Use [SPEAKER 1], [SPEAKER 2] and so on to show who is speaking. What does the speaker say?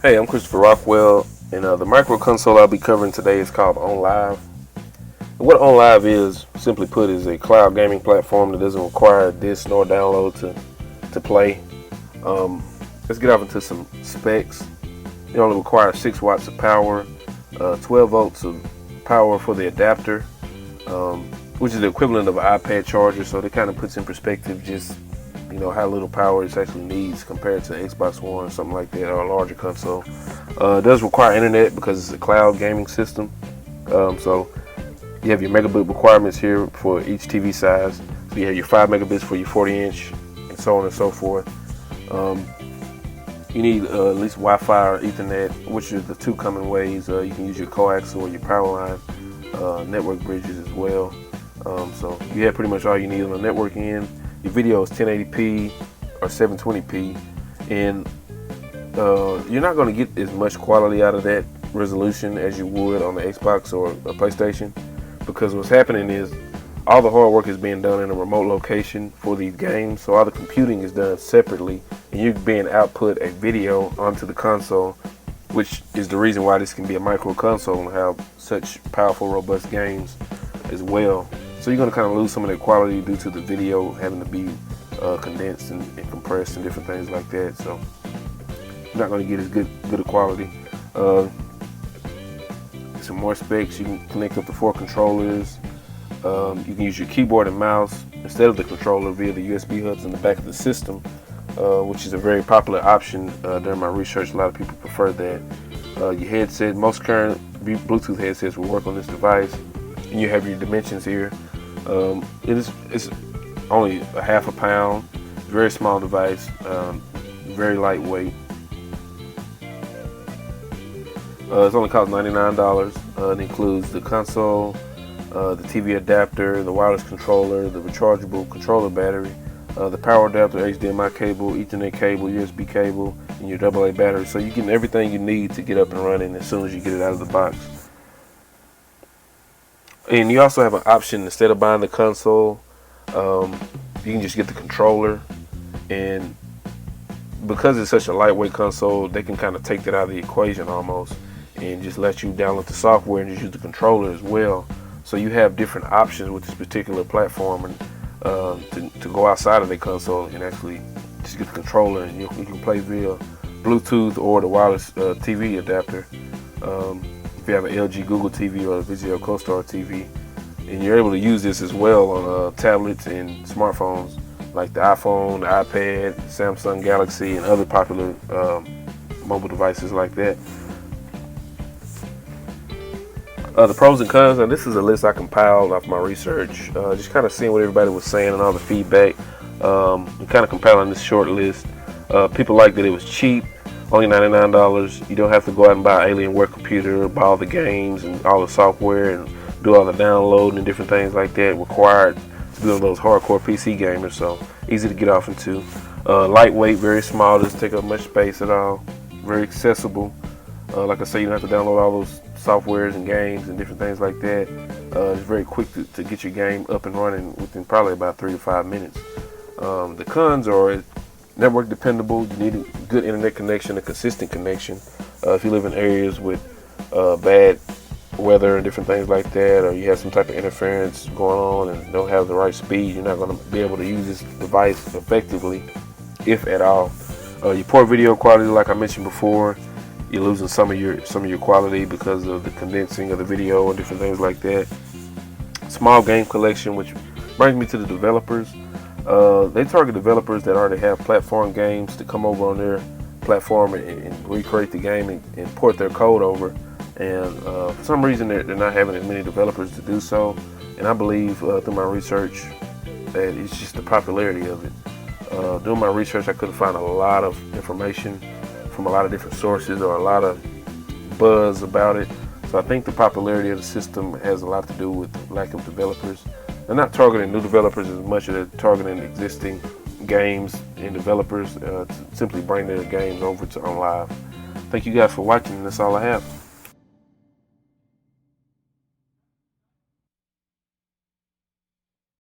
[SPEAKER 1] Hey, I'm Christopher Rockwell, and the micro console I'll be covering today is called OnLive. And what OnLive is, simply put, is a cloud gaming platform that doesn't require disk nor download to play. Let's get off into some specs. It only requires 6 watts of power, 12 volts of power for the adapter, which is the equivalent of an iPad charger. So that kind of puts in perspective just how little power it actually needs compared to Xbox One or something like that, or a larger console. It does require internet because it's a cloud gaming system. So you have your megabit requirements here for each TV size. So you have your 5 megabits for your 40-inch, and so on and so forth. You need at least Wi-Fi or Ethernet, which are the two common ways. You can use your coaxial or your power line network bridges as well. So you have pretty much all you need on the network end. Your video is 1080p or 720p, and you're not going to get as much quality out of that resolution as you would on the Xbox or a PlayStation, because what's happening is all the hard work is being done in a remote location for these games, so all the computing is done separately, and you're being output a video onto the console, which is the reason why this can be a micro console and have such powerful, robust games as well. So you're going to kind of lose some of that quality due to the video having to be condensed and compressed and different things like that. So you're not going to get as good a quality. Some more specs: you can connect up to 4 controllers. You can use your keyboard and mouse instead of the controller via the USB hubs in the back of the system, which is a very popular option. During my research, a lot of people prefer that. Your headset, most current Bluetooth headsets will work on this device, and you have your dimensions here. It's only a half a pound, very small device, very lightweight. It's only cost $99. It includes the console, the TV adapter, the wireless controller, the rechargeable controller battery, the power adapter, HDMI cable, Ethernet cable, USB cable, and your AA battery. So you're getting everything you need to get up and running as soon as you get it out of the box. And you also have an option: instead of buying the console, you can just get the controller. And because it's such a lightweight console, they can kind of take that out of the equation almost, and just let you download the software and just use the controller as well. So you have different options with this particular platform, and to go outside of the console and actually just get the controller, and you can play via Bluetooth or the wireless TV adapter. If you have an LG Google TV or a Vizio CoStar TV, and you're able to use this as well on tablets and smartphones like the iPhone, the iPad, Samsung Galaxy, and other popular mobile devices like that. The pros and cons, and this is a list I compiled off my research, just kind of seeing what everybody was saying and all the feedback, and kind of compiling this short list. People like that it was cheap. Only $99. You don't have to go out and buy an Alienware computer, buy all the games and all the software and do all the downloading and different things like that required to be one of those hardcore PC gamers. So easy to get off into. Lightweight, very small, doesn't take up much space at all. Very accessible. Like I say, you don't have to download all those softwares and games and different things like that. It's very quick to get your game up and running within probably about 3 to 5 minutes. The cons are: network dependable. You need a good internet connection, a consistent connection. If you live in areas with bad weather and different things like that, or you have some type of interference going on and don't have the right speed, you're not going to be able to use this device effectively, if at all. Your poor video quality, like I mentioned before, you're losing some of your quality because of the condensing of the video and different things like that. Small game collection, which brings me to the developers. They target developers that already have platform games to come over on their platform and recreate the game and port their code over. And for some reason, they're not having as many developers to do so. And I believe through my research that it's just the popularity of it. Doing my research, I couldn't find a lot of information from a lot of different sources or a lot of buzz about it. So I think the popularity of the system has a lot to do with the lack of developers. They're not targeting new developers as much as they're targeting existing games and developers to simply bring their games over to OnLive. Thank you guys for watching, and that's all I have.